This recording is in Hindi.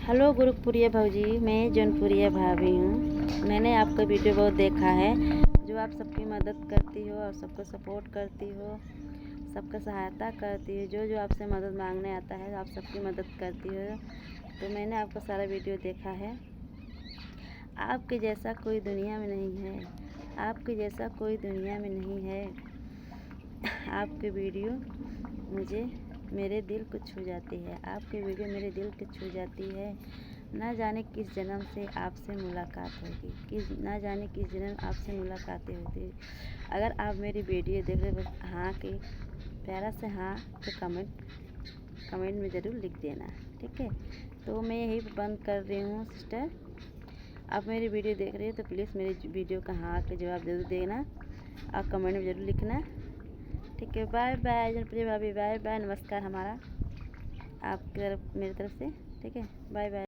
हेलो गुरुपुरिया भाजी, मैं जौनपुरिया भाभी हूँ। मैंने आपका वीडियो बहुत देखा है, जो आप सबकी मदद करती हो और सबको सपोर्ट करती हो, सबका सहायता करती हो। जो जो आपसे मदद मांगने आता है आप सबकी मदद करती हो। तो मैंने आपका सारा वीडियो देखा है। आपके जैसा कोई दुनिया में नहीं है, आपके जैसा कोई दुनिया में नहीं है। आपके वीडियो मुझे मेरे दिल को छू जाती है, आपकी वीडियो मेरे दिल को छू जाती है। ना जाने किस जन्म से आपसे मुलाकात होगी, ना जाने किस जन्म आपसे मुलाकातें होती। अगर आप मेरी वीडियो देख रहे बस हाँ के प्यारा से हाँ तो कमेंट में ज़रूर लिख देना, ठीक है। तो मैं यही बंद कर रही हूँ सिस्टर। आप मेरी वीडियो देख रहे हो तो प्लीज़ मेरी वीडियो का हाँ के जवाब ज़रूर देना और कमेंट में ज़रूर लिखना, ठीक है। बाय बाय जनप्रिय भाभी, बाय बाय, नमस्कार हमारा आपकी तरफ मेरी तरफ से, ठीक है। Bye bye.